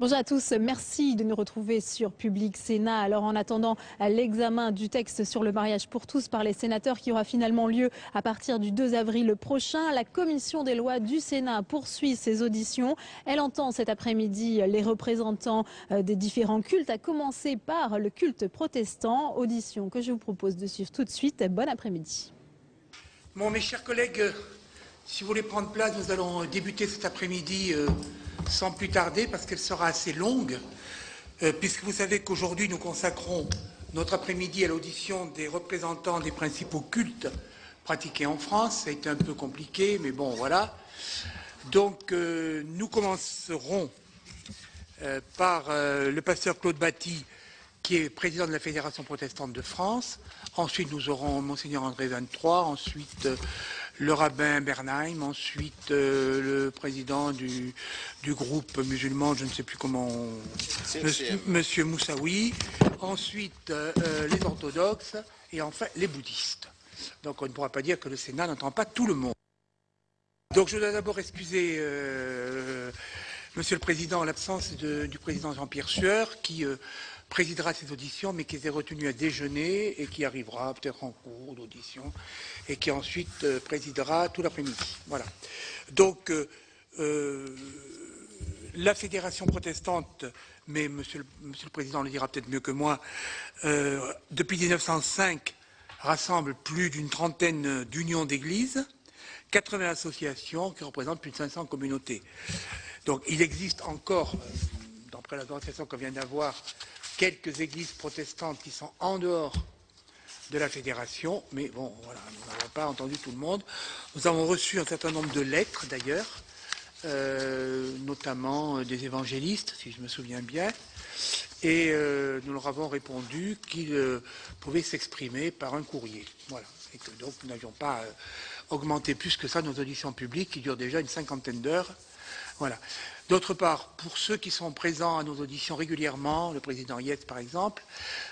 Bonjour à tous, merci de nous retrouver sur Public Sénat. Alors en attendant l'examen du texte sur le mariage pour tous par les sénateurs qui aura finalement lieu à partir du 2 avril prochain, la commission des lois du Sénat poursuit ses auditions. Elle entend cet après-midi les représentants des différents cultes, à commencer par le culte protestant. Audition que je vous propose de suivre tout de suite. Bon après-midi. Bon, mes chers collègues, si vous voulez prendre place, nous allons débuter cet après-midi sans plus tarder, parce qu'elle sera assez longue, puisque vous savez qu'aujourd'hui nous consacrons notre après-midi à l'audition des représentants des principaux cultes pratiqués en France. Ça a été un peu compliqué, mais bon, voilà. Donc, nous commencerons par le pasteur Claude Batty, qui est président de la Fédération protestante de France. Ensuite, nous aurons Monseigneur André 23, ensuite le rabbin Bernheim, ensuite le président du groupe musulman, je ne sais plus comment, Monsieur Moussaoui, ensuite les orthodoxes et enfin les bouddhistes. Donc on ne pourra pas dire que le Sénat n'entend pas tout le monde. Donc je dois d'abord excuser Monsieur le Président, l'absence du président Jean-Pierre Sueur, qui présidera ces auditions, mais qui s'est retenu à déjeuner et qui arrivera peut-être en cours d'audition et qui ensuite présidera tout l'après-midi. Voilà. Donc, la Fédération protestante, mais monsieur le Président le dira peut-être mieux que moi, depuis 1905, rassemble plus d'une trentaine d'unions d'églises, 80 associations qui représentent plus de 500 communautés. Donc, il existe encore, d'après la conversation qu'on vient d'avoir, quelques églises protestantes qui sont en dehors de la fédération, mais bon, voilà, nous n'avons pas entendu tout le monde. Nous avons reçu un certain nombre de lettres, d'ailleurs, notamment des évangélistes, si je me souviens bien, et nous leur avons répondu qu'ils pouvaient s'exprimer par un courrier. Voilà, et que donc nous n'avions pas augmenté plus que ça nos auditions publiques, qui durent déjà une cinquantaine d'heures. Voilà. D'autre part, pour ceux qui sont présents à nos auditions régulièrement, le président Yates par exemple,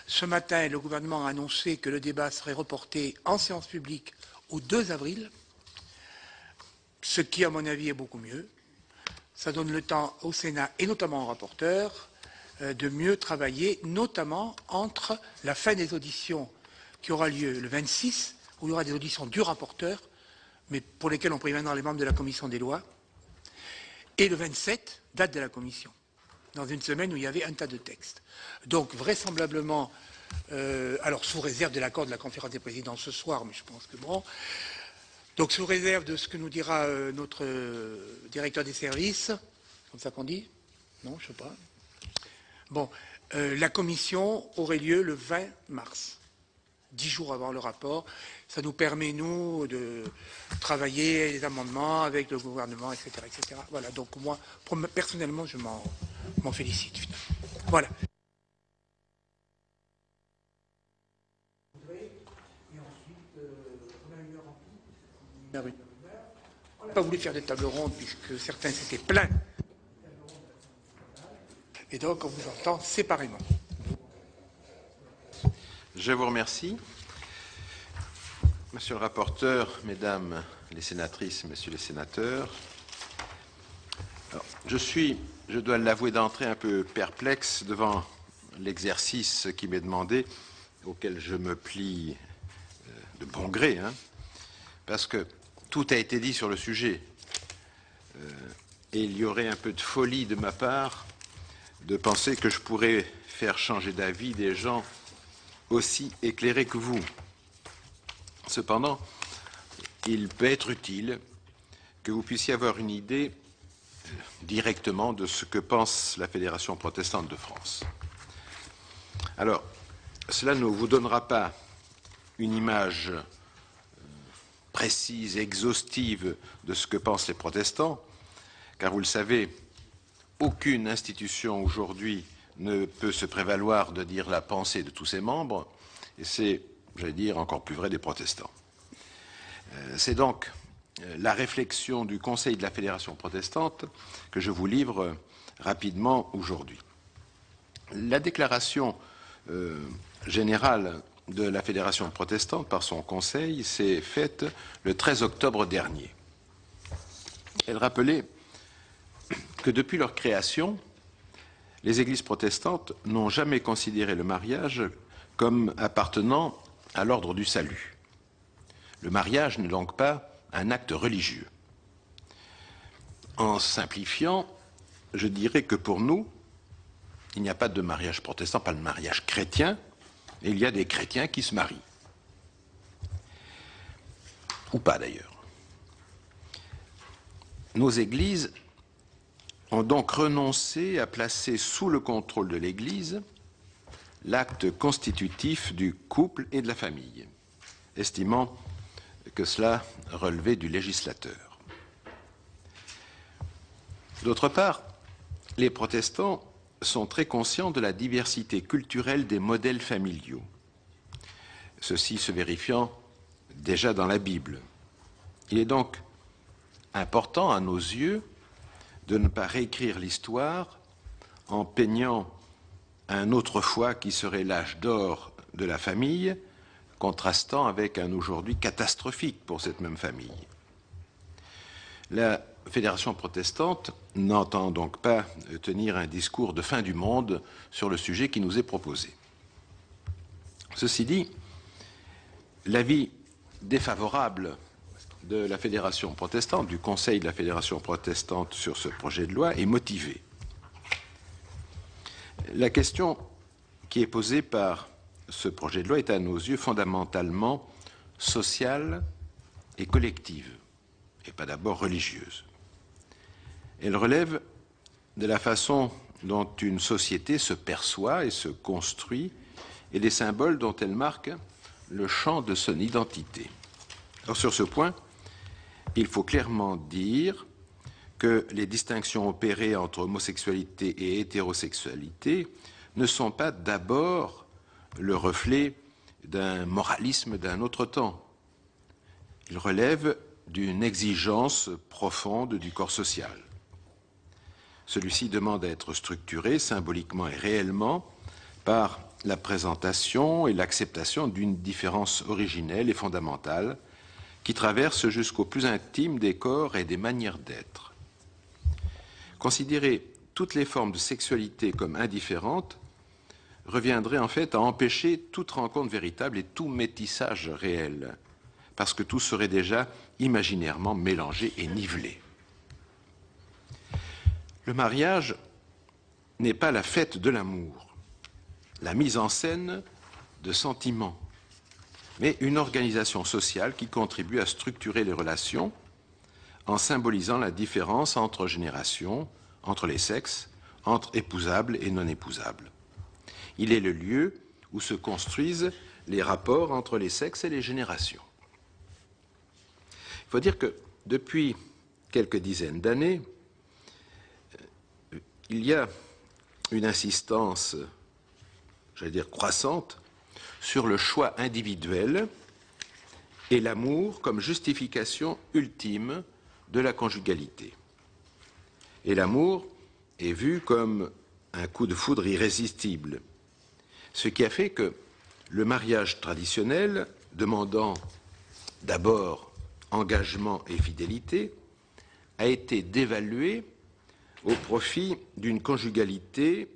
ce matin, le gouvernement a annoncé que le débat serait reporté en séance publique au 2 avril, ce qui, à mon avis, est beaucoup mieux. Ça donne le temps au Sénat, et notamment aux rapporteurs, de mieux travailler, notamment entre la fin des auditions qui aura lieu le 26, où il y aura des auditions du rapporteur, mais pour lesquelles on préviendra les membres de la commission des lois, et le 27, date de la commission, dans une semaine où il y avait un tas de textes. Donc, vraisemblablement, alors sous réserve de l'accord de la conférence des présidents ce soir, mais je pense que bon, donc sous réserve de ce que nous dira notre directeur des services, comme ça qu'on dit? Non, je ne sais pas. Bon, la commission aurait lieu le 20 mars. 10 jours avant le rapport, ça nous permet, nous, de travailler les amendements avec le gouvernement, etc. etc. Voilà, donc moi, personnellement, je m'en félicite, finalement. Voilà. On n'a pas voulu faire des tables rondes, puisque certains s'étaient plaints. Et donc, on vous entend séparément. Je vous remercie. Monsieur le rapporteur, mesdames les sénatrices, messieurs les sénateurs, alors, je dois l'avouer d'entrée, un peu perplexe devant l'exercice qui m'est demandé, auquel je me plie de bon gré, parce que tout a été dit sur le sujet. Et il y aurait un peu de folie de ma part de penser que je pourrais faire changer d'avis des gens aussi éclairé que vous. Cependant, il peut être utile que vous puissiez avoir une idée directement de ce que pense la Fédération protestante de France. Alors, cela ne vous donnera pas une image précise, exhaustive de ce que pensent les protestants, car vous le savez, aucune institution aujourd'hui ne peut se prévaloir de dire la pensée de tous ses membres, et c'est, j'allais dire, encore plus vrai des protestants. C'est donc la réflexion du Conseil de la Fédération protestante que je vous livre rapidement aujourd'hui. La déclaration générale de la Fédération protestante par son Conseil s'est faite le 13 octobre dernier. Elle rappelait que depuis leur création, les églises protestantes n'ont jamais considéré le mariage comme appartenant à l'ordre du salut. Le mariage n'est donc pas un acte religieux. En simplifiant, je dirais que pour nous, il n'y a pas de mariage protestant, pas de mariage chrétien, et il y a des chrétiens qui se marient. Ou pas d'ailleurs. Nos églises ont donc renoncé à placer sous le contrôle de l'Église l'acte constitutif du couple et de la famille, estimant que cela relevait du législateur. D'autre part, les protestants sont très conscients de la diversité culturelle des modèles familiaux, ceci se vérifiant déjà dans la Bible. Il est donc important à nos yeux de ne pas réécrire l'histoire en peignant un autrefois qui serait l'âge d'or de la famille, contrastant avec un aujourd'hui catastrophique pour cette même famille. La Fédération protestante n'entend donc pas tenir un discours de fin du monde sur le sujet qui nous est proposé. Ceci dit, l'avis défavorable de la Fédération protestante, du Conseil de la Fédération protestante sur ce projet de loi est motivé. La question qui est posée par ce projet de loi est à nos yeux fondamentalement sociale et collective, et pas d'abord religieuse. Elle relève de la façon dont une société se perçoit et se construit et des symboles dont elle marque le champ de son identité. Alors sur ce point, il faut clairement dire que les distinctions opérées entre homosexualité et hétérosexualité ne sont pas d'abord le reflet d'un moralisme d'un autre temps. Ils relèvent d'une exigence profonde du corps social. Celui-ci demande à être structuré symboliquement et réellement par la présentation et l'acceptation d'une différence originelle et fondamentale qui traverse jusqu'au plus intime des corps et des manières d'être. Considérer toutes les formes de sexualité comme indifférentes reviendrait en fait à empêcher toute rencontre véritable et tout métissage réel, parce que tout serait déjà imaginairement mélangé et nivelé. Le mariage n'est pas la fête de l'amour, la mise en scène de sentiments, mais une organisation sociale qui contribue à structurer les relations en symbolisant la différence entre générations, entre les sexes, entre épousables et non épousables. Il est le lieu où se construisent les rapports entre les sexes et les générations. Il faut dire que depuis quelques dizaines d'années, il y a une insistance, j'allais dire croissante, sur le choix individuel et l'amour comme justification ultime de la conjugalité. Et l'amour est vu comme un coup de foudre irrésistible, ce qui a fait que le mariage traditionnel, demandant d'abord engagement et fidélité, a été dévalué au profit d'une conjugalité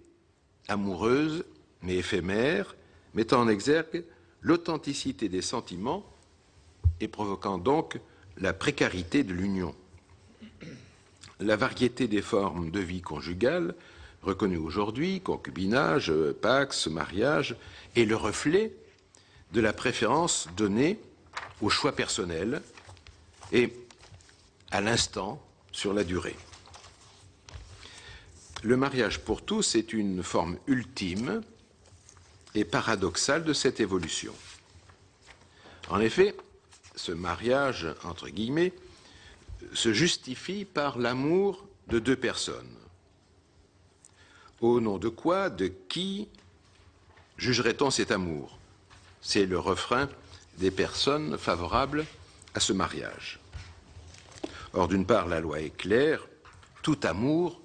amoureuse mais éphémère, mettant en exergue l'authenticité des sentiments et provoquant donc la précarité de l'union. La variété des formes de vie conjugale reconnues aujourd'hui, concubinage, pax, mariage, est le reflet de la préférence donnée au choix personnel et à l'instant sur la durée. Le mariage pour tous est une forme ultime et paradoxale de cette évolution. En effet, ce mariage, entre guillemets, se justifie par l'amour de deux personnes. Au nom de quoi, de qui jugerait-on cet amour? C'est le refrain des personnes favorables à ce mariage. Or, d'une part, la loi est claire, tout amour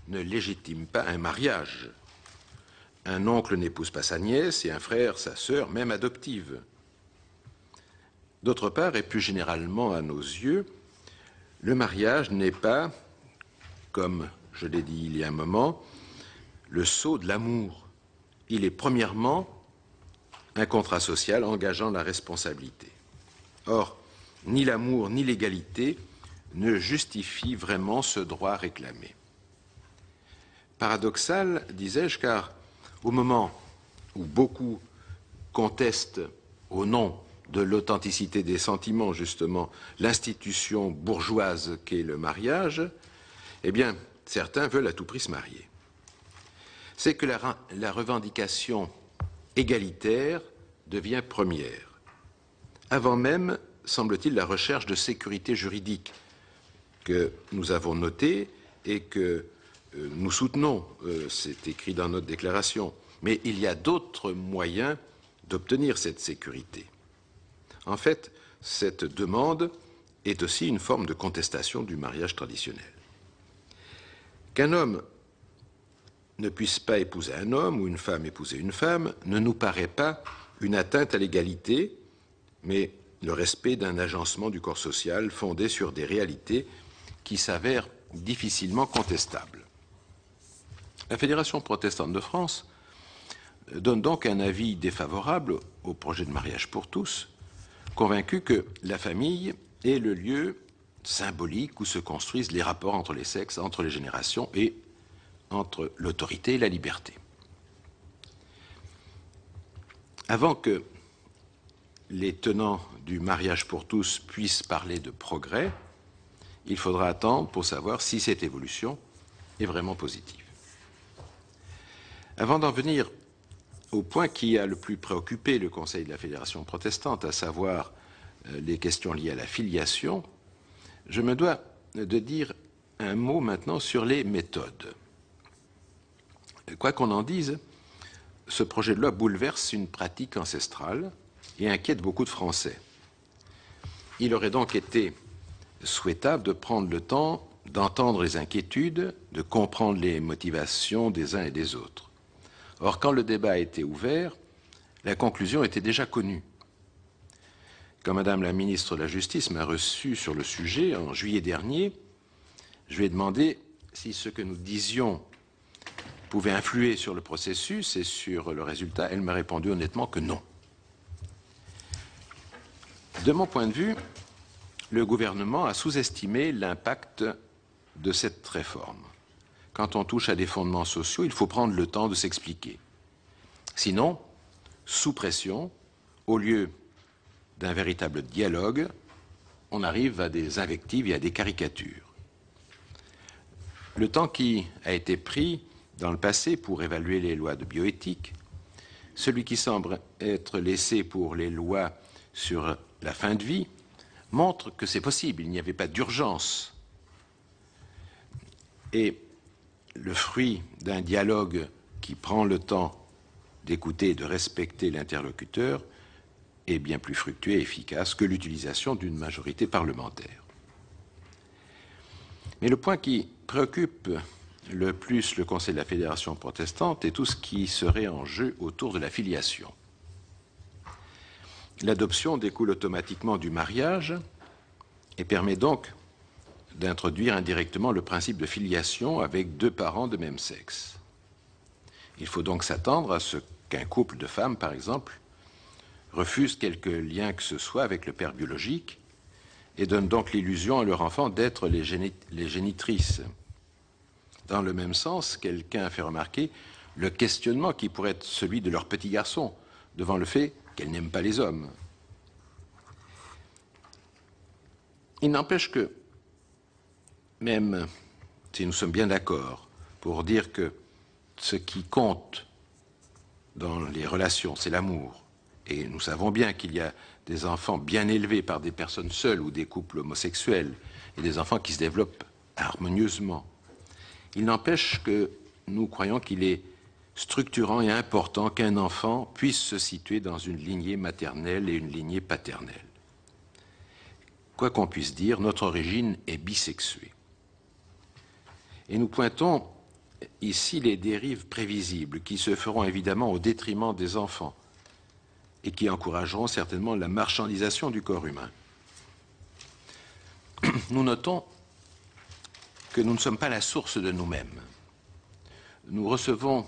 ne légitime pas un mariage. Un oncle n'épouse pas sa nièce et un frère sa sœur, même adoptive. D'autre part, et plus généralement à nos yeux, le mariage n'est pas, comme je l'ai dit il y a un moment, le sceau de l'amour. Il est premièrement un contrat social engageant la responsabilité. Or, ni l'amour ni l'égalité ne justifient vraiment ce droit réclamé. Paradoxal, disais-je, car au moment où beaucoup contestent au nom de l'authenticité des sentiments, justement, l'institution bourgeoise qu'est le mariage, eh bien, certains veulent à tout prix se marier. C'est que la revendication égalitaire devient première. Avant même, semble-t-il, la recherche de sécurité juridique que nous avons notée et que nous soutenons, c'est écrit dans notre déclaration. Mais il y a d'autres moyens d'obtenir cette sécurité. En fait, cette demande est aussi une forme de contestation du mariage traditionnel. Qu'un homme ne puisse pas épouser un homme ou une femme épouser une femme ne nous paraît pas une atteinte à l'égalité, mais le respect d'un agencement du corps social fondé sur des réalités qui s'avèrent difficilement contestables. La Fédération protestante de France donne donc un avis défavorable au projet de mariage pour tous, convaincue que la famille est le lieu symbolique où se construisent les rapports entre les sexes, entre les générations et entre l'autorité et la liberté. Avant que les tenants du mariage pour tous puissent parler de progrès, il faudra attendre pour savoir si cette évolution est vraiment positive. Avant d'en venir au point qui a le plus préoccupé le Conseil de la Fédération protestante, à savoir les questions liées à la filiation, je me dois de dire un mot maintenant sur les méthodes. Quoi qu'on en dise, ce projet de loi bouleverse une pratique ancestrale et inquiète beaucoup de Français. Il aurait donc été souhaitable de prendre le temps d'entendre les inquiétudes, de comprendre les motivations des uns et des autres. Or, quand le débat a été ouvert, la conclusion était déjà connue. Quand Madame la ministre de la Justice m'a reçu sur le sujet en juillet dernier, je lui ai demandé si ce que nous disions pouvait influer sur le processus et sur le résultat. Elle m'a répondu honnêtement que non. De mon point de vue, le gouvernement a sous-estimé l'impact de cette réforme. Quand on touche à des fondements sociaux, il faut prendre le temps de s'expliquer. Sinon, sous pression, au lieu d'un véritable dialogue, on arrive à des invectives et à des caricatures. Le temps qui a été pris dans le passé pour évaluer les lois de bioéthique, celui qui semble être laissé pour les lois sur la fin de vie, montre que c'est possible, il n'y avait pas d'urgence. Et le fruit d'un dialogue qui prend le temps d'écouter et de respecter l'interlocuteur est bien plus fructueux et efficace que l'utilisation d'une majorité parlementaire. Mais le point qui préoccupe le plus le Conseil de la Fédération protestante est tout ce qui serait en jeu autour de la filiation. L'adoption découle automatiquement du mariage et permet donc d'introduire indirectement le principe de filiation avec deux parents de même sexe. Il faut donc s'attendre à ce qu'un couple de femmes, par exemple, refuse quelque lien que ce soit avec le père biologique et donne donc l'illusion à leur enfant d'être les génitrices. Dans le même sens, quelqu'un a fait remarquer le questionnement qui pourrait être celui de leur petit garçon devant le fait qu'elle n'aime pas les hommes. Il n'empêche que, même si nous sommes bien d'accord pour dire que ce qui compte dans les relations, c'est l'amour, et nous savons bien qu'il y a des enfants bien élevés par des personnes seules ou des couples homosexuels, et des enfants qui se développent harmonieusement, il n'empêche que nous croyons qu'il est structurant et important qu'un enfant puisse se situer dans une lignée maternelle et une lignée paternelle. Quoi qu'on puisse dire, notre origine est bisexuée. Et nous pointons ici les dérives prévisibles qui se feront évidemment au détriment des enfants et qui encourageront certainement la marchandisation du corps humain. Nous notons que nous ne sommes pas la source de nous-mêmes. nous recevons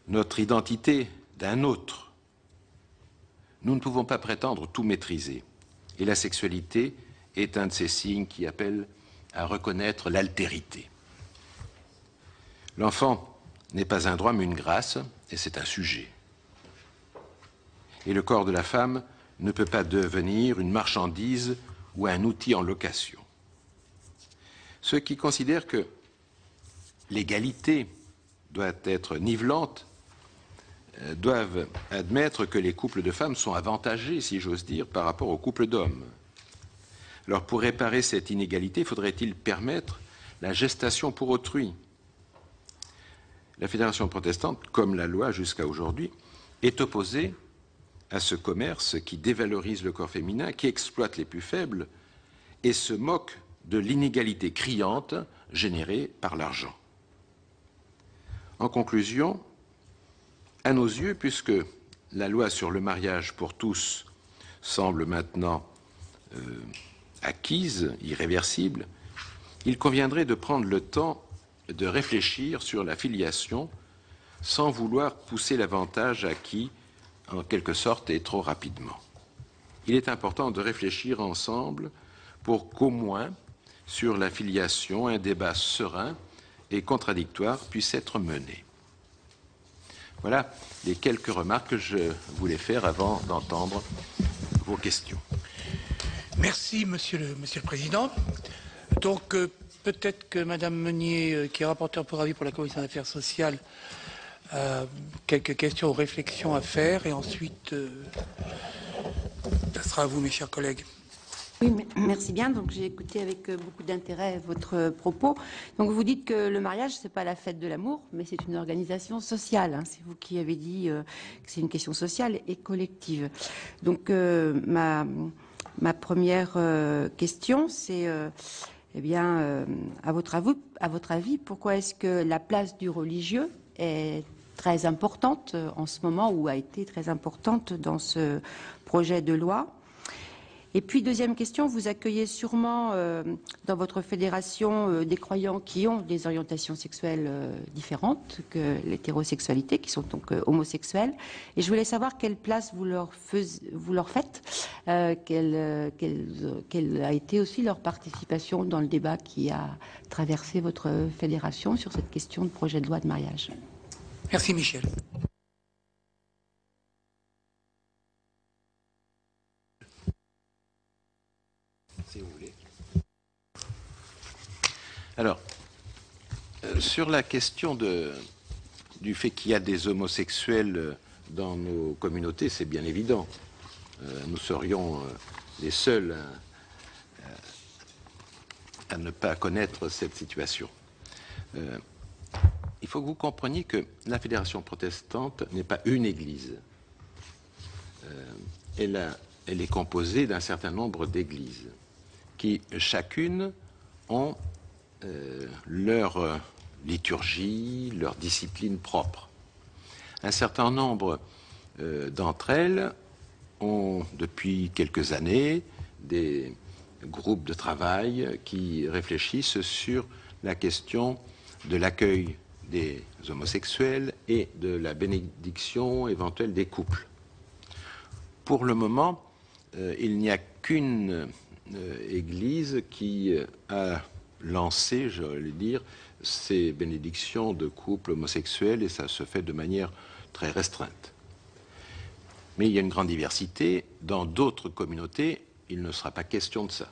notre identité d'un autre. Nous ne pouvons pas prétendre tout maîtriser. Et la sexualité est un de ces signes qui appellent à reconnaître l'altérité. L'enfant n'est pas un droit mais une grâce, et c'est un sujet. Et le corps de la femme ne peut pas devenir une marchandise ou un outil en location. Ceux qui considèrent que l'égalité doit être nivelante doivent admettre que les couples de femmes sont avantagés, si j'ose dire, par rapport aux couples d'hommes. Alors, pour réparer cette inégalité, faudrait-il permettre la gestation pour autrui? La Fédération protestante, comme la loi jusqu'à aujourd'hui, est opposée à ce commerce qui dévalorise le corps féminin, qui exploite les plus faibles et se moque de l'inégalité criante générée par l'argent. En conclusion, à nos yeux, puisque la loi sur le mariage pour tous semble maintenant acquise, irréversible, il conviendrait de prendre le temps de réfléchir sur la filiation sans vouloir pousser l'avantage acquis en quelque sorte et trop rapidement. Il est important de réfléchir ensemble pour qu'au moins sur la filiation, un débat serein et contradictoire puisse être mené. Voilà les quelques remarques que je voulais faire avant d'entendre vos questions. Merci, Monsieur le Président. Donc, peut-être que Madame Meunier, qui est rapporteure pour avis pour la Commission des affaires sociales, a quelques questions ou réflexions à faire, et ensuite, ça sera à vous, mes chers collègues. Oui, merci bien. Donc j'ai écouté avec beaucoup d'intérêt votre propos. Donc vous dites que le mariage, c'est pas la fête de l'amour, mais c'est une organisation sociale. Hein. C'est vous qui avez dit que c'est une question sociale et collective. Donc ma première question, c'est eh bien, à votre avis, pourquoi est-ce que la place du religieux est très importante en ce moment, ou a été très importante dans ce projet de loi? Et puis, deuxième question, vous accueillez sûrement dans votre fédération des croyants qui ont des orientations sexuelles différentes que l'hétérosexualité, qui sont donc homosexuels. Et je voulais savoir quelle place vous leur faites, quelle a été aussi leur participation dans le débat qui a traversé votre fédération sur cette question de projet de loi de mariage. Merci, Michel. Si vous voulez. Alors, sur la question du fait qu'il y a des homosexuels dans nos communautés, c'est bien évident. Nous serions les seuls à ne pas connaître cette situation. Il faut que vous compreniez que la Fédération protestante n'est pas une église. Elle est composée d'un certain nombre d'églises qui, chacune, ont leur liturgie, leur discipline propre. Un certain nombre d'entre elles ont, depuis quelques années, des groupes de travail qui réfléchissent sur la question de l'accueil des homosexuels et de la bénédiction éventuelle des couples. Pour le moment, il n'y a qu'une Église qui a lancé, je vais dire, ces bénédictions de couples homosexuels, et ça se fait de manière très restreinte. Mais il y a une grande diversité. Dans d'autres communautés, il ne sera pas question de ça.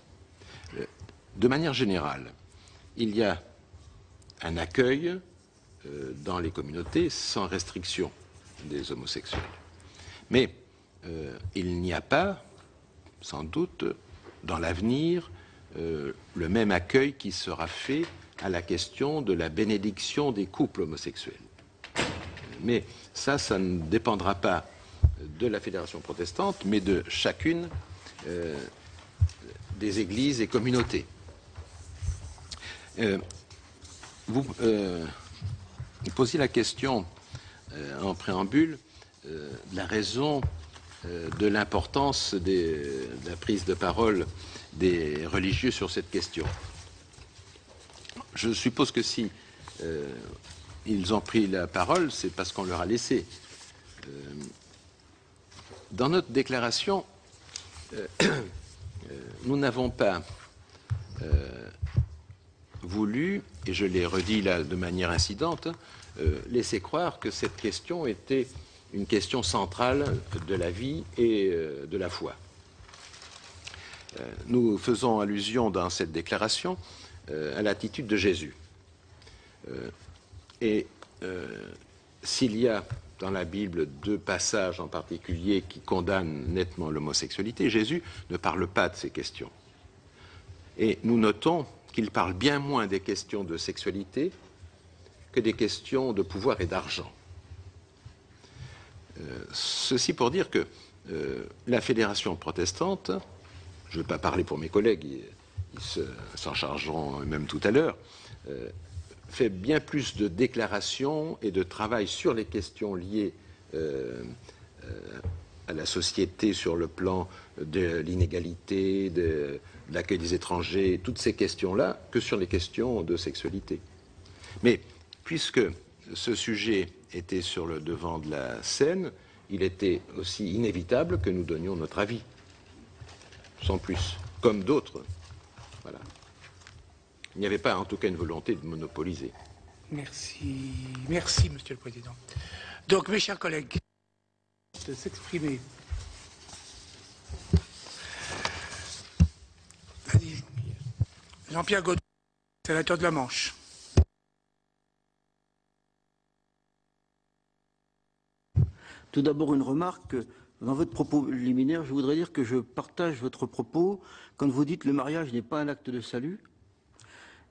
De manière générale, il y a un accueil dans les communautés sans restriction des homosexuels. Mais il n'y a pas, sans doute, dans l'avenir, le même accueil qui sera fait à la question de la bénédiction des couples homosexuels. Mais ça ne dépendra pas de la Fédération protestante, mais de chacune des églises et communautés. Vous posiez la question en préambule de la raison de l'importance de la prise de parole des religieux sur cette question. Je suppose que si ils ont pris la parole, c'est parce qu'on leur a laissé. Dans notre déclaration, nous n'avons pas voulu, et je l'ai redit là de manière incidente, laisser croire que cette question était une question centrale de la vie et de la foi. Nous faisons allusion dans cette déclaration à l'attitude de Jésus. S'il y a dans la Bible 2 passages en particulier qui condamnent nettement l'homosexualité, Jésus ne parle pas de ces questions. Et nous notons qu'il parle bien moins des questions de sexualité que des questions de pouvoir et d'argent. Ceci pour dire que la fédération protestante, je ne vais pas parler pour mes collègues, ils s'en chargeront même tout à l'heure, fait bien plus de déclarations et de travail sur les questions liées à la société sur le plan de l'inégalité, de l'accueil des étrangers, toutes ces questions-là, que sur les questions de sexualité. Mais puisque ce sujet était sur le devant de la scène, il était aussi inévitable que nous donnions notre avis, sans plus, comme d'autres. Voilà. Il n'y avait pas, en tout cas, une volonté de monopoliser. Merci. Merci, Monsieur le Président. Donc, mes chers collègues, de s'exprimer. Jean-Pierre Gaudin, sénateur de la Manche. Tout d'abord, une remarque. Dans votre propos liminaire, je voudrais dire que je partage votre propos quand vous dites que le mariage n'est pas un acte de salut.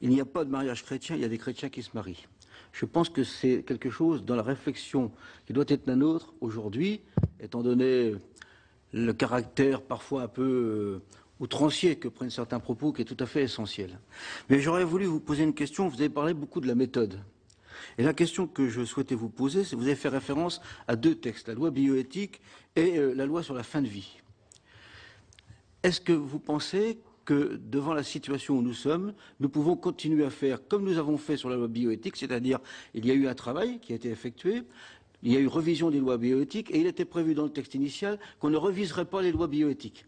Il n'y a pas de mariage chrétien, il y a des chrétiens qui se marient. Je pense que c'est quelque chose dans la réflexion qui doit être la nôtre aujourd'hui, étant donné le caractère parfois un peu outrancier que prennent certains propos, qui est tout à fait essentiel. Mais j'aurais voulu vous poser une question. Vous avez parlé beaucoup de la méthode. Et la question que je souhaitais vous poser, c'est que vous avez fait référence à 2 textes, la loi bioéthique et la loi sur la fin de vie. Est-ce que vous pensez que devant la situation où nous sommes, nous pouvons continuer à faire comme nous avons fait sur la loi bioéthique, c'est-à-dire il y a eu un travail qui a été effectué, il y a eu revision des lois bioéthiques et il était prévu dans le texte initial qu'on ne reviserait pas les lois bioéthiques.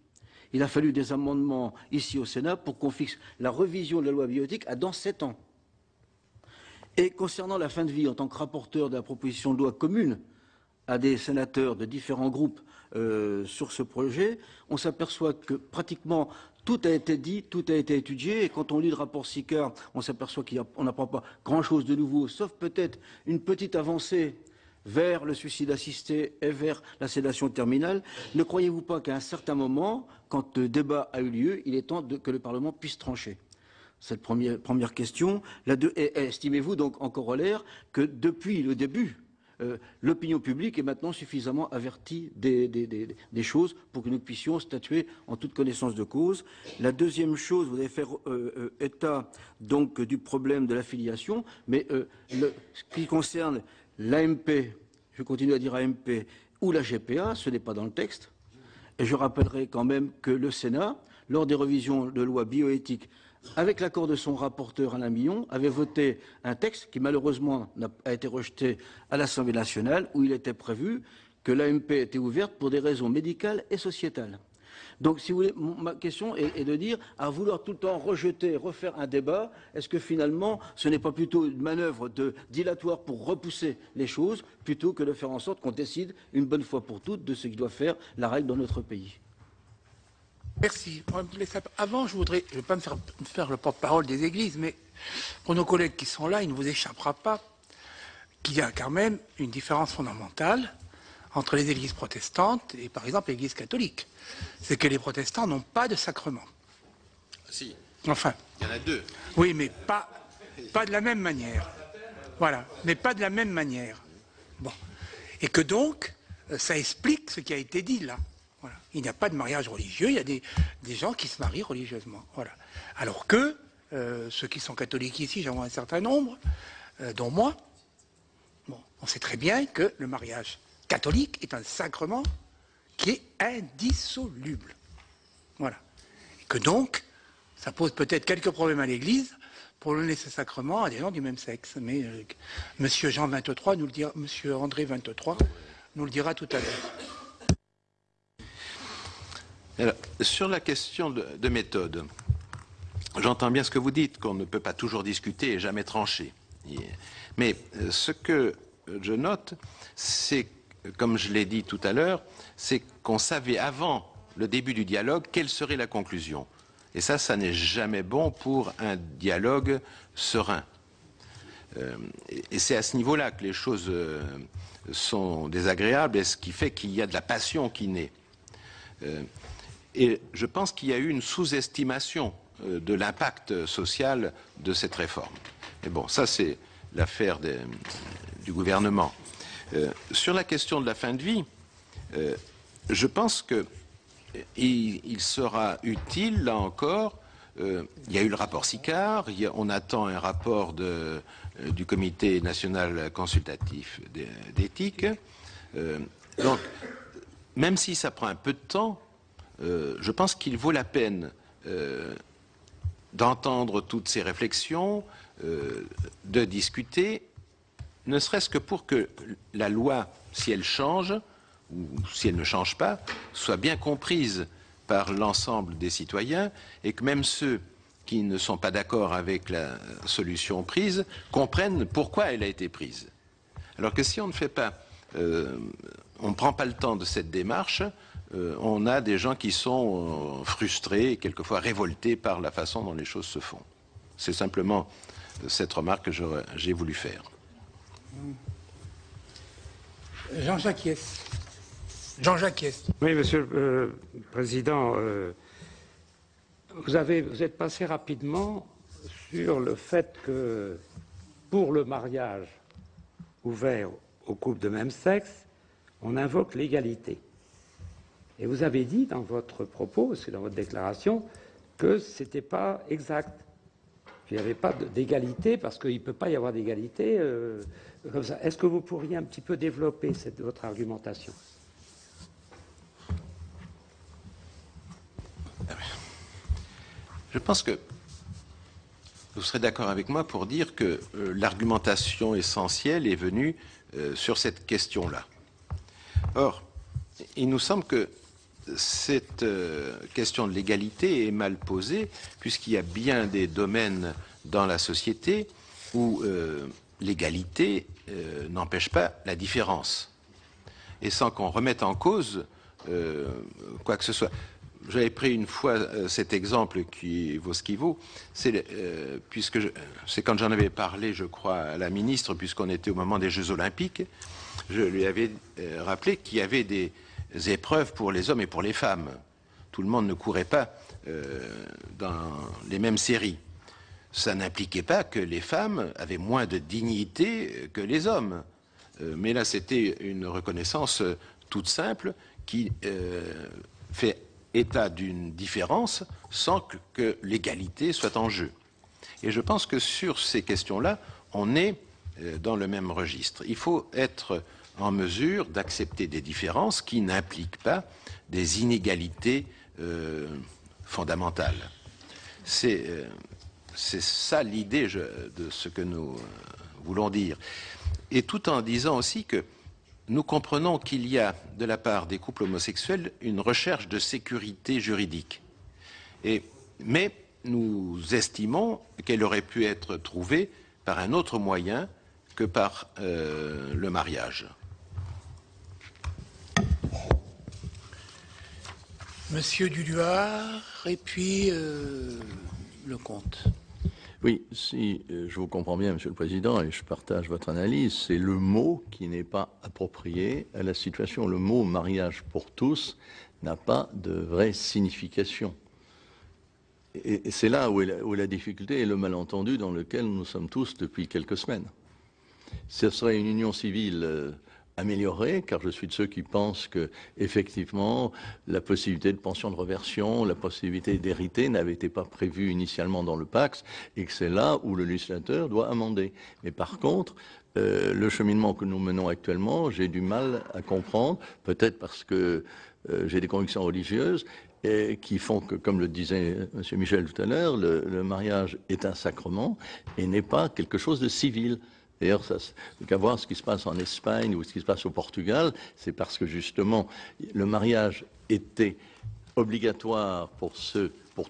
Il a fallu des amendements ici au Sénat pour qu'on fixe la revision de la loi bioéthique à dans 7 ans. Et concernant la fin de vie, en tant que rapporteur de la proposition de loi commune à des sénateurs de différents groupes sur ce projet, on s'aperçoit que pratiquement tout a été dit, tout a été étudié, et quand on lit le rapport Sicard, on s'aperçoit qu'on n'apprend pas grand-chose de nouveau, sauf peut-être une petite avancée vers le suicide assisté et vers la sédation terminale. Ne croyez-vous pas qu'à un certain moment, quand le débat a eu lieu, il est temps que le Parlement puisse trancher ? Cette première question. Estimez-vous donc en corollaire que depuis le début, l'opinion publique est maintenant suffisamment avertie des choses pour que nous puissions statuer en toute connaissance de cause? La deuxième chose, vous allez faire état donc du problème de l'affiliation, mais ce qui concerne l'AMP, je continue à dire AMP, ou la GPA, ce n'est pas dans le texte. Et je rappellerai quand même que le Sénat, lors des revisions de loi bioéthique, avec l'accord de son rapporteur Alain Millon, avait voté un texte qui malheureusement a été rejeté à l'Assemblée nationale, où il était prévu que l'AMP était ouverte pour des raisons médicales et sociétales. Donc, si vous voulez, ma question est de dire, à vouloir tout le temps rejeter, refaire un débat, est-ce que finalement, ce n'est pas plutôt une manœuvre dilatoire pour repousser les choses, plutôt que de faire en sorte qu'on décide une bonne fois pour toutes de ce qui doit faire la règle dans notre pays? Merci. Avant, je ne vais pas me faire le porte-parole des églises, mais pour nos collègues qui sont là, il ne vous échappera pas qu'il y a quand même une différence fondamentale entre les églises protestantes et, par exemple, l'église catholique. C'est que les protestants n'ont pas de sacrement. Si. Enfin. Il y en a 2. Oui, mais pas de la même manière. Voilà. Mais pas de la même manière. Bon. Et que donc, ça explique ce qui a été dit là. Voilà. Il n'y a pas de mariage religieux, il y a des gens qui se marient religieusement. Voilà. Alors que ceux qui sont catholiques ici, j'en vois un certain nombre, dont moi, bon, on sait très bien que le mariage catholique est un sacrement qui est indissoluble. Voilà. Et que donc, ça pose peut-être quelques problèmes à l'Église pour donner ce sacrement à des gens du même sexe. Mais Monsieur Jean 23 nous le dira, Monsieur André 23 nous le dira tout à l'heure. Alors, sur la question de méthode, j'entends bien ce que vous dites, qu'on ne peut pas toujours discuter et jamais trancher. Mais ce que je note, c'est, comme je l'ai dit tout à l'heure, c'est qu'on savait avant le début du dialogue quelle serait la conclusion. Et ça n'est jamais bon pour un dialogue serein. Et c'est à ce niveau-là que les choses sont désagréables, et ce qui fait qu'il y a de la passion qui naît. Et je pense qu'il y a eu une sous-estimation de l'impact social de cette réforme. Mais bon, ça c'est l'affaire du gouvernement. Sur la question de la fin de vie, je pense qu'il sera utile, là encore, il y a eu le rapport Sicard, on attend un rapport du Comité national consultatif d'éthique. Donc, même si ça prend un peu de temps, je pense qu'il vaut la peine d'entendre toutes ces réflexions, de discuter, ne serait-ce que pour que la loi, si elle change, ou si elle ne change pas, soit bien comprise par l'ensemble des citoyens, et que même ceux qui ne sont pas d'accord avec la solution prise comprennent pourquoi elle a été prise. Alors que si on ne fait pas, on ne prend pas le temps de cette démarche, on a des gens qui sont frustrés et quelquefois révoltés par la façon dont les choses se font. C'est simplement cette remarque que j'ai voulu faire. Jean-Jacques Hyest. Jean-Jacques Hyest. Oui, Monsieur le Président, vous êtes passé rapidement sur le fait que pour le mariage ouvert aux couples de même sexe, on invoque l'égalité. Et vous avez dit dans votre propos, c'est dans votre déclaration, que ce n'était pas exact. Il n'y avait pas d'égalité parce qu'il ne peut pas y avoir d'égalité comme ça. Est-ce que vous pourriez un petit peu développer votre argumentation ? Je pense que vous serez d'accord avec moi pour dire que l'argumentation essentielle est venue sur cette question-là. Or, il nous semble que cette question de l'égalité est mal posée, puisqu'il y a bien des domaines dans la société où l'égalité n'empêche pas la différence, et sans qu'on remette en cause quoi que ce soit. J'avais pris une fois cet exemple qui vaut ce qui vaut, c'est quand j'en avais parlé, je crois, à la ministre, puisqu'on était au moment des Jeux Olympiques, je lui avais rappelé qu'il y avait des épreuves pour les hommes et pour les femmes. Tout le monde ne courait pas dans les mêmes séries. Ça n'impliquait pas que les femmes avaient moins de dignité que les hommes. Mais là, c'était une reconnaissance toute simple qui fait état d'une différence sans que l'égalité soit en jeu. Et je pense que sur ces questions-là, on est dans le même registre. Il faut être en mesure d'accepter des différences qui n'impliquent pas des inégalités fondamentales. C'est ça l'idée de ce que nous voulons dire. Et tout en disant aussi que nous comprenons qu'il y a, de la part des couples homosexuels, une recherche de sécurité juridique. Mais nous estimons qu'elle aurait pu être trouvée par un autre moyen que par le mariage. Monsieur Duluard, et puis le comte. Oui, si je vous comprends bien, Monsieur le Président, et je partage votre analyse, c'est le mot qui n'est pas approprié à la situation. Le mot « mariage pour tous » n'a pas de vraie signification. Et c'est là où est la difficulté et le malentendu dans lequel nous sommes tous depuis quelques semaines. Ce serait une union civile amélioré, car je suis de ceux qui pensent que, effectivement, la possibilité de pension de reversion, la possibilité d'hériter n'avait été pas prévue initialement dans le Pacs, et que c'est là où le législateur doit amender. Mais par contre, le cheminement que nous menons actuellement, j'ai du mal à comprendre, peut-être parce que j'ai des convictions religieuses, et qui font que, comme le disait M. Michel tout à l'heure, le mariage est un sacrement et n'est pas quelque chose de civil. D'ailleurs, qu'à voir ce qui se passe en Espagne ou ce qui se passe au Portugal, c'est parce que justement le mariage était obligatoire pour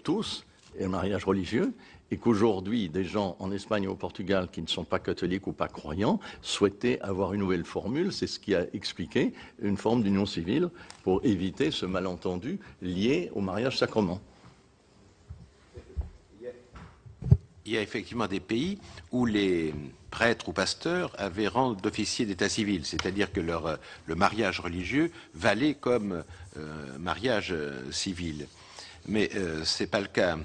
tous, et le mariage religieux, et qu'aujourd'hui, des gens en Espagne et au Portugal qui ne sont pas catholiques ou pas croyants souhaitaient avoir une nouvelle formule. C'est ce qui a expliqué une forme d'union civile pour éviter ce malentendu lié au mariage sacrement. Il y a effectivement des pays où les prêtres ou pasteurs avaient rang d'officier d'état civil, c'est-à-dire que le mariage religieux valait comme mariage civil. Mais c'est pas le cas.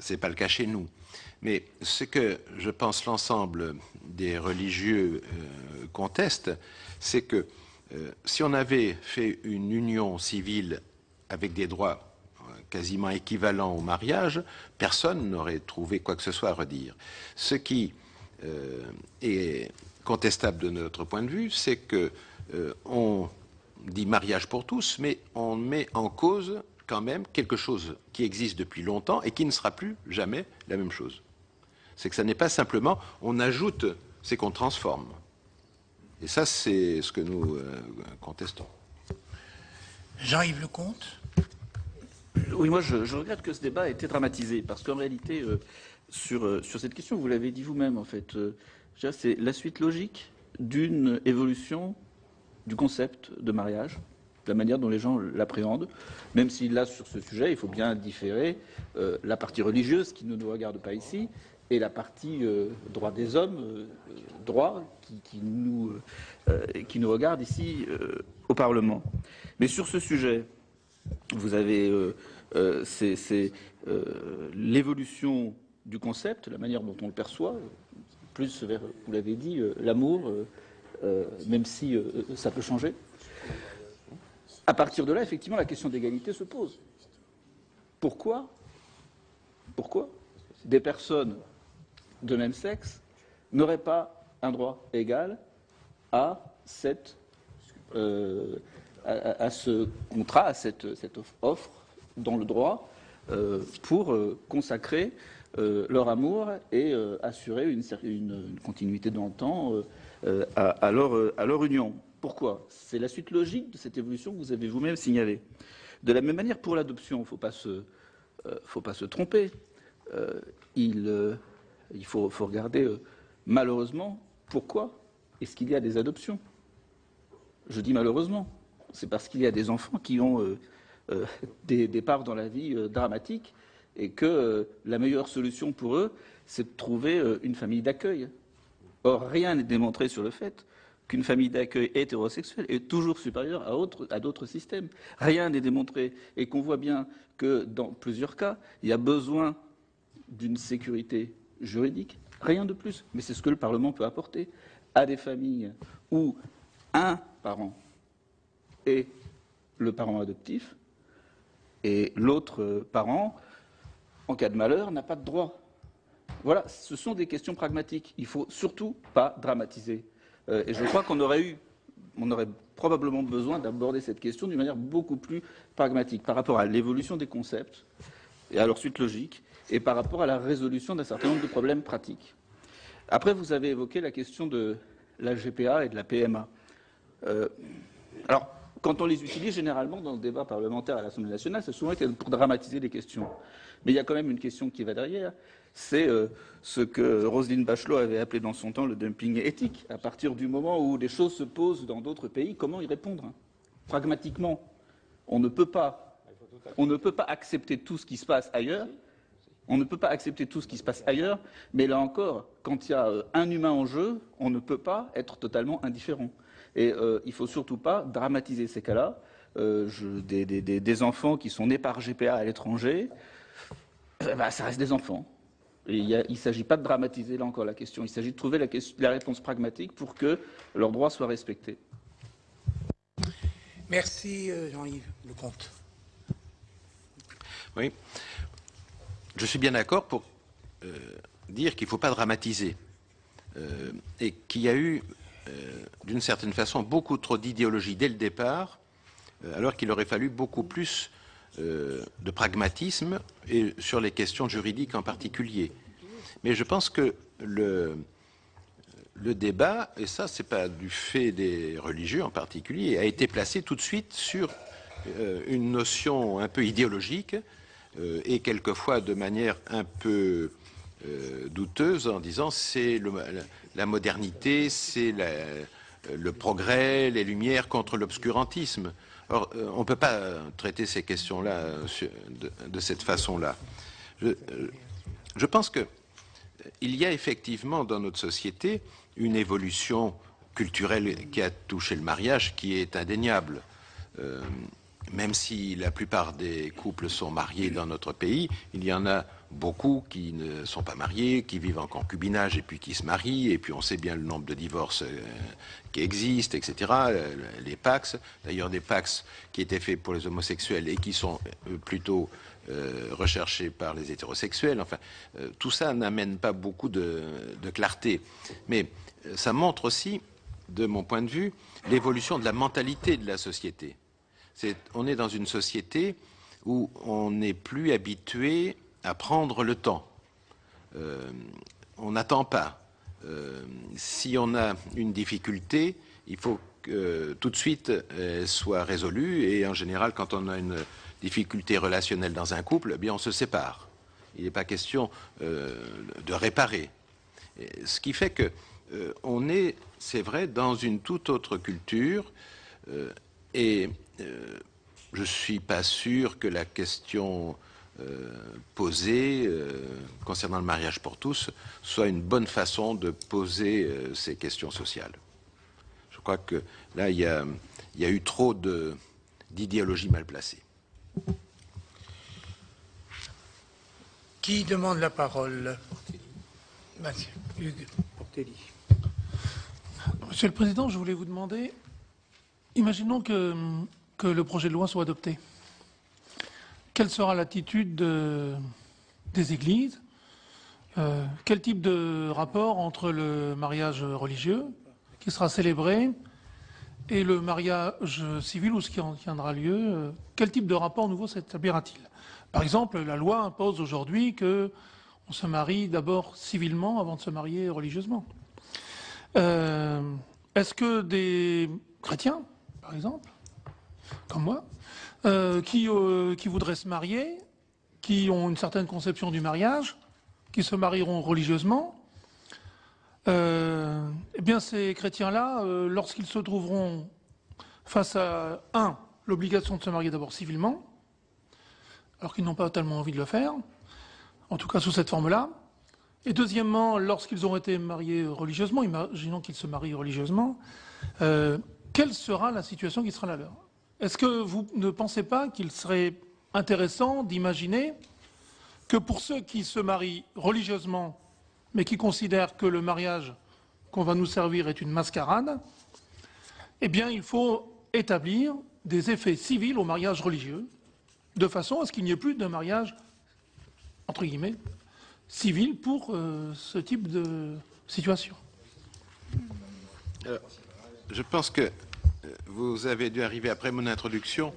C'est pas le cas chez nous. Mais ce que je pense l'ensemble des religieux contestent, c'est que si on avait fait une union civile avec des droits quasiment équivalents au mariage, personne n'aurait trouvé quoi que ce soit à redire. Ce qui est contestable de notre point de vue, c'est que on dit mariage pour tous, mais on met en cause quand même quelque chose qui existe depuis longtemps et qui ne sera plus jamais la même chose. C'est que ça n'est pas simplement on ajoute, c'est qu'on transforme. Et ça, c'est ce que nous contestons. Jean-Yves Lecomte. Oui, moi je regrette que ce débat ait été dramatisé, parce qu'en réalité, sur cette question, vous l'avez dit vous-même, en fait, c'est la suite logique d'une évolution du concept de mariage, la manière dont les gens l'appréhendent, même si là, sur ce sujet, il faut bien différer la partie religieuse, qui ne nous regarde pas ici, et la partie droit des hommes, droit, qui nous regarde ici au Parlement. Mais sur ce sujet, vous avez l'évolution du concept, la manière dont on le perçoit, plus vers, vous l'avez dit, l'amour, même si ça peut changer. À partir de là, effectivement, la question d'égalité se pose. Pourquoi des personnes de même sexe n'auraient pas un droit égal à ce contrat, à cette offre dans le droit pour consacrer leur amour et assurer une continuité dans le temps à leur union. Pourquoi? C'est la suite logique de cette évolution que vous avez vous-même signalée. De la même manière, pour l'adoption, il ne faut pas se tromper. Il faut regarder, malheureusement, pourquoi est-ce qu'il y a des adoptions. Je dis malheureusement. C'est parce qu'il y a des enfants qui ont des parts dans la vie dramatiques et que la meilleure solution pour eux, c'est de trouver une famille d'accueil. Or, rien n'est démontré sur le fait qu'une famille d'accueil hétérosexuelle est toujours supérieure à d'autres systèmes. Rien n'est démontré. Et qu'on voit bien que, dans plusieurs cas, il y a besoin d'une sécurité juridique. Rien de plus. Mais c'est ce que le Parlement peut apporter à des familles où un parent est le parent adoptif et l'autre parent, en cas de malheur, n'a pas de droit. Voilà, ce sont des questions pragmatiques. Il ne faut surtout pas dramatiser. Et je crois on aurait probablement besoin d'aborder cette question d'une manière beaucoup plus pragmatique par rapport à l'évolution des concepts et à leur suite logique et par rapport à la résolution d'un certain nombre de problèmes pratiques. Après, vous avez évoqué la question de la GPA et de la PMA. Alors, quand on les utilise généralement dans le débat parlementaire à l'Assemblée nationale, c'est souvent pour dramatiser les questions. Mais il y a quand même une question qui va derrière. C'est ce que Roselyne Bachelot avait appelé dans son temps le dumping éthique. À partir du moment où des choses se posent dans d'autres pays, comment y répondre? Pragmatiquement, on ne peut pas accepter tout ce qui se passe ailleurs. On ne peut pas accepter tout ce qui se passe ailleurs, mais là encore, quand il y a un humain en jeu, on ne peut pas être totalement indifférent. Et il ne faut surtout pas dramatiser ces cas-là. Des enfants qui sont nés par GPA à l'étranger, ça reste des enfants. Et il ne s'agit pas de dramatiser, là encore, la question. Il s'agit de trouver la réponse pragmatique pour que leurs droits soient respectés. Merci Jean-Yves Lecomte. Oui, je suis bien d'accord pour dire qu'il ne faut pas dramatiser et qu'il y a eu, d'une certaine façon, beaucoup trop d'idéologie dès le départ, alors qu'il aurait fallu beaucoup plus de pragmatisme et sur les questions juridiques en particulier. Mais je pense que le débat, et ça c'est pas du fait des religieux en particulier, a été placé tout de suite sur une notion un peu idéologique et quelquefois de manière un peu douteuse en disant c'est la modernité, c'est le progrès, les lumières contre l'obscurantisme. Or, on ne peut pas traiter ces questions-là de cette façon-là. Je pense qu'il y a effectivement dans notre société une évolution culturelle qui a touché le mariage qui est indéniable. Même si la plupart des couples sont mariés dans notre pays, il y en a beaucoup qui ne sont pas mariés, qui vivent en concubinage et puis qui se marient, et puis on sait bien le nombre de divorces qui existent, etc. Les Pacs, d'ailleurs des Pacs qui étaient faits pour les homosexuels et qui sont plutôt recherchés par les hétérosexuels. Enfin, tout ça n'amène pas beaucoup de clarté. Mais ça montre aussi, de mon point de vue, l'évolution de la mentalité de la société. On est dans une société où on n'est plus habitué à prendre le temps. On n'attend pas. Si on a une difficulté, il faut que tout de suite elle soit résolue. Et en général, quand on a une difficulté relationnelle dans un couple, eh bien on se sépare. Il n'est pas question de réparer. Ce qui fait que on est, c'est vrai, dans une toute autre culture et je ne suis pas sûr que la question posée concernant le mariage pour tous soit une bonne façon de poser ces questions sociales. Je crois que là, il y a eu trop d'idéologie mal placée. Qui demande la parole? Mathieu, Hugues Portelli. Monsieur le Président, je voulais vous demander, imaginons que le projet de loi soit adopté. Quelle sera l'attitude des églises? Quel type de rapport entre le mariage religieux qui sera célébré et le mariage civil ou ce qui en tiendra lieu? Quel type de rapport nouveau s'établira-t-il? Par exemple, la loi impose aujourd'hui qu'on se marie d'abord civilement avant de se marier religieusement. Est-ce que des chrétiens, par exemple, comme moi, qui voudraient se marier, qui ont une certaine conception du mariage, qui se marieront religieusement, eh bien ces chrétiens-là, lorsqu'ils se trouveront face à, l'obligation de se marier d'abord civilement, alors qu'ils n'ont pas tellement envie de le faire, en tout cas sous cette forme-là, et deuxièmement, lorsqu'ils auront été mariés religieusement, imaginons qu'ils se marient religieusement, quelle sera la situation qui sera la leur? Est-ce que vous ne pensez pas qu'il serait intéressant d'imaginer que pour ceux qui se marient religieusement, mais qui considèrent que le mariage qu'on va nous servir est une mascarade, eh bien il faut établir des effets civils au mariage religieux, de façon à ce qu'il n'y ait plus de mariage, entre guillemets, civil pour ce type de situation? Alors, je pense que vous avez dû arriver après mon introduction.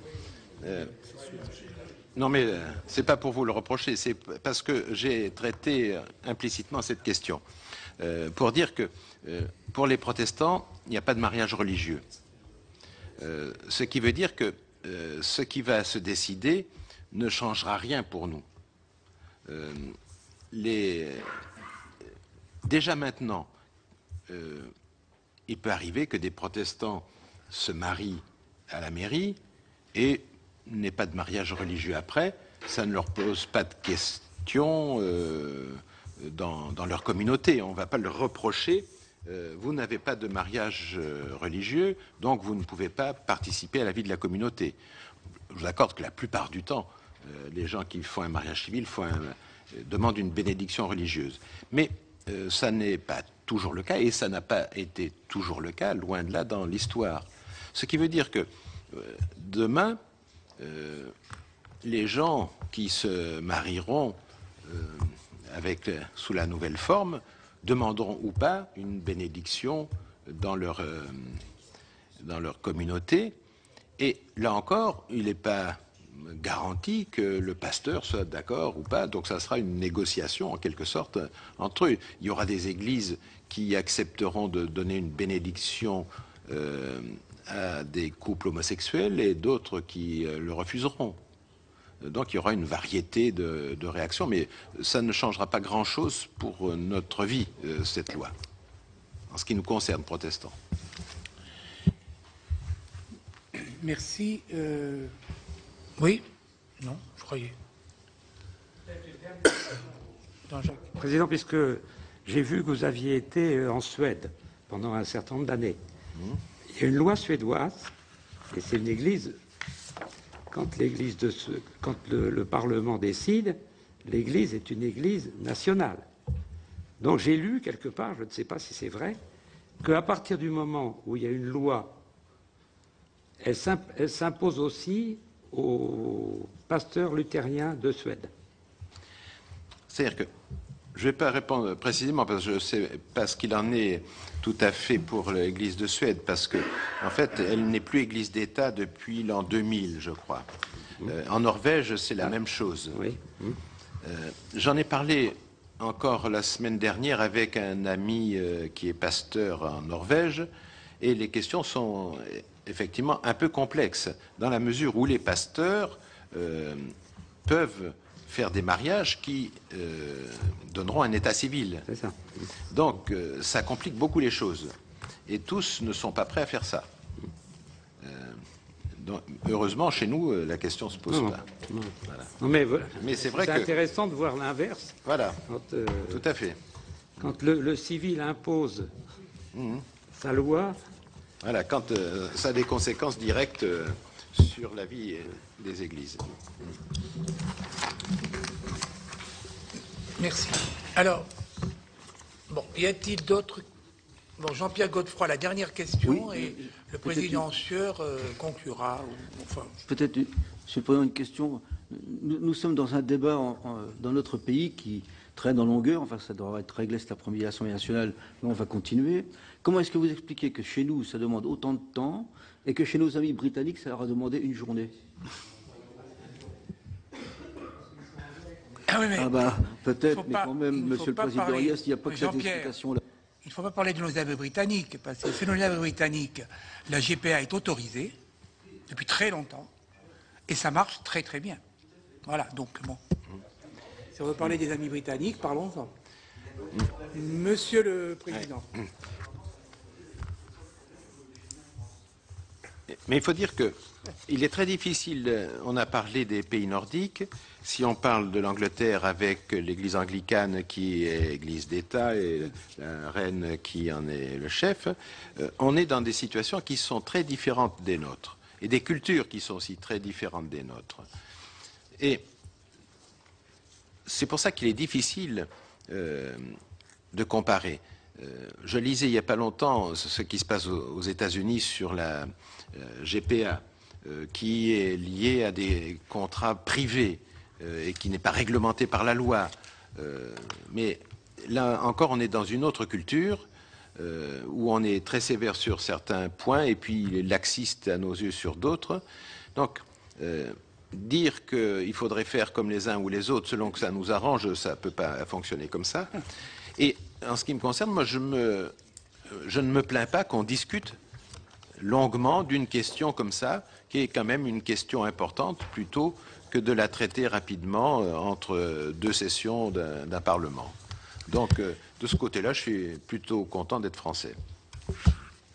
Non, mais c'est pas pour vous le reprocher, c'est parce que j'ai traité implicitement cette question. Pour dire que pour les protestants, il n'y a pas de mariage religieux. Ce qui veut dire que ce qui va se décider ne changera rien pour nous. Déjà maintenant, il peut arriver que des protestants se marient à la mairie et n'aient pas de mariage religieux après. Ça ne leur pose pas de questions dans leur communauté. On ne va pas leur reprocher. Vous n'avez pas de mariage religieux, donc vous ne pouvez pas participer à la vie de la communauté. Je vous accorde que la plupart du temps, les gens qui font un mariage civil demandent une bénédiction religieuse. Mais ça n'est pas toujours le cas, et ça n'a pas été toujours le cas, loin de là, dans l'histoire. Ce qui veut dire que demain, les gens qui se marieront sous la nouvelle forme demanderont ou pas une bénédiction dans leur communauté. Et là encore, il n'est pas garanti que le pasteur soit d'accord ou pas. Donc ça sera une négociation en quelque sorte entre eux. Il y aura des églises qui accepteront de donner une bénédiction à des couples homosexuels et d'autres qui le refuseront. Donc il y aura une variété de réactions, mais ça ne changera pas grand-chose pour notre vie, cette loi, en ce qui nous concerne, protestants. Merci. Oui? Non, je croyais. Président, puisque j'ai vu que vous aviez été en Suède pendant un certain nombre d'années, il y a une loi suédoise, et c'est une église, quand le Parlement décide, l'église est une église nationale. Donc j'ai lu quelque part, je ne sais pas si c'est vrai, qu'à partir du moment où il y a une loi, elle s'impose aussi aux pasteurs luthériens de Suède. C'est-à-dire que je ne vais pas répondre précisément parce que je ne sais pas ce qu'il en est tout à fait pour l'Église de Suède, parce que en fait, elle n'est plus Église d'État depuis l'an 2000, je crois. En Norvège, c'est la même chose. Oui. J'en ai parlé encore la semaine dernière avec un ami qui est pasteur en Norvège, et les questions sont effectivement un peu complexes, dans la mesure où les pasteurs peuvent faire des mariages qui donneront un état civil. C'est ça. Donc, ça complique beaucoup les choses. Et tous ne sont pas prêts à faire ça. Donc, heureusement, chez nous, la question ne se pose pas. Non. Voilà. Non, mais c'est vrai que... intéressant de voir l'inverse. Voilà, Quand, tout à fait. Quand le civil impose sa loi... Voilà, quand ça a des conséquences directes sur la vie des églises. Merci. Alors, bon, y a-t-il d'autres... Bon, Jean-Pierre Godefroy, la dernière question, Oui, et le président Sueur conclura. Peut-être, Monsieur le Président, une question. Nous sommes dans un débat dans notre pays qui traîne en longueur. Enfin, ça doit être réglé, c'est la première Assemblée nationale, mais on va continuer. Comment est-ce que vous expliquez que chez nous, ça demande autant de temps et que chez nos amis britanniques, ça leur a demandé une journée? Ah oui, mais peut-être, mais quand même, Monsieur le Président, il n'y a pas que cette explication-là. Il ne faut pas parler de nos amis britanniques, parce que selon les amis britanniques, la GPA est autorisée depuis très longtemps, et ça marche très très bien. Voilà, donc bon. Si on veut parler des amis britanniques, parlons-en. Monsieur le Président. Mais il faut dire qu'il est très difficile, on a parlé des pays nordiques, si on parle de l'Angleterre avec l'Église anglicane qui est Église d'État et la reine qui en est le chef, on est dans des situations qui sont très différentes des nôtres et des cultures qui sont aussi très différentes des nôtres. Et c'est pour ça qu'il est difficile de comparer. Je lisais il n'y a pas longtemps ce qui se passe aux États-Unis sur la GPA, qui est liée à des contrats privés et qui n'est pas réglementé par la loi. Mais là encore, on est dans une autre culture où on est très sévère sur certains points et puis laxiste à nos yeux sur d'autres. Donc, dire qu'il faudrait faire comme les uns ou les autres selon que ça nous arrange, ça ne peut pas fonctionner comme ça. Et en ce qui me concerne, moi, je ne me plains pas qu'on discute longuement d'une question comme ça, qui est quand même une question importante, plutôt que de la traiter rapidement entre deux sessions d'un Parlement. Donc, de ce côté-là, je suis plutôt content d'être français.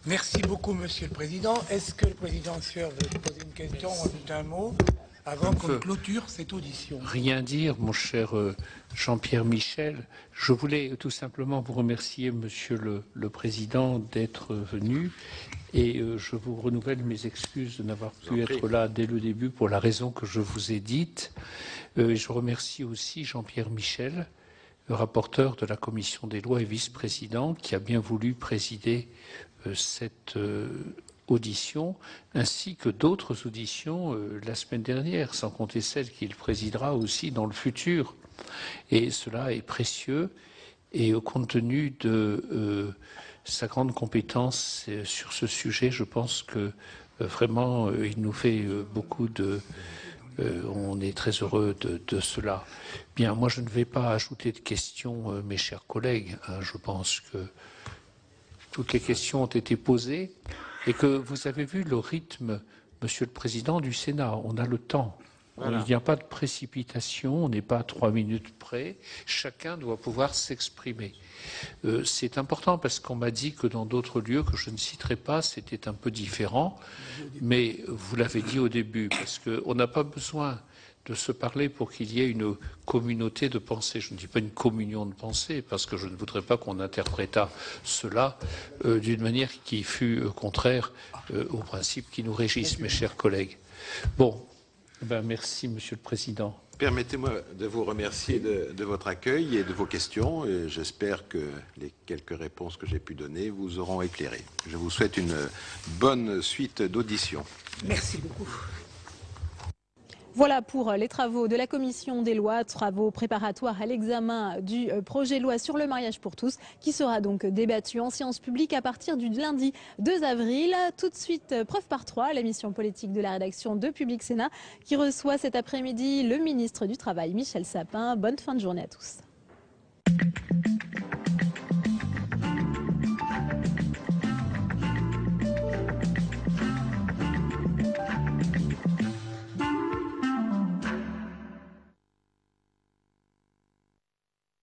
Merci beaucoup, Monsieur le Président. Est-ce que le Président Sueur veut poser une question ou ajouter un mot avant qu'on clôture cette audition? Rien dire, mon cher Jean-Pierre Michel. Je voulais tout simplement vous remercier, Monsieur le Président, d'être venu. Et je vous renouvelle mes excuses de n'avoir pu être là dès le début pour la raison que je vous ai dite. Je remercie aussi Jean-Pierre Michel, le rapporteur de la Commission des lois et vice-président, qui a bien voulu présider cette audition, ainsi que d'autres auditions la semaine dernière, sans compter celle qu'il présidera aussi dans le futur. Et cela est précieux, et compte tenu de sa grande compétence sur ce sujet, je pense que vraiment il nous fait beaucoup de... on est très heureux de cela. Bien, moi je ne vais pas ajouter de questions, mes chers collègues. Je pense que toutes les questions ont été posées et que vous avez vu le rythme, Monsieur le Président du Sénat. On a le temps. Voilà. Il n'y a pas de précipitation, on n'est pas à 3 minutes près. Chacun doit pouvoir s'exprimer. C'est important parce qu'on m'a dit que dans d'autres lieux, que je ne citerai pas, c'était un peu différent. Mais vous l'avez dit au début, parce qu'on n'a pas besoin de se parler pour qu'il y ait une communauté de pensée. Je ne dis pas une communion de pensée, parce que je ne voudrais pas qu'on interprétât cela d'une manière qui fût contraire aux principes qui nous régissent, mes chers collègues. Bon, ben merci, Monsieur le Président. Permettez-moi de vous remercier de votre accueil et de vos questions. J'espère que les quelques réponses que j'ai pu donner vous auront éclairé. Je vous souhaite une bonne suite d'auditions. Merci beaucoup. Voilà pour les travaux de la commission des lois, travaux préparatoires à l'examen du projet de loi sur le mariage pour tous, qui sera donc débattu en séance publique à partir du lundi 2 avril. Tout de suite, preuve par 3, la mission politique de la rédaction de Public Sénat, qui reçoit cet après-midi le ministre du Travail, Michel Sapin. Bonne fin de journée à tous.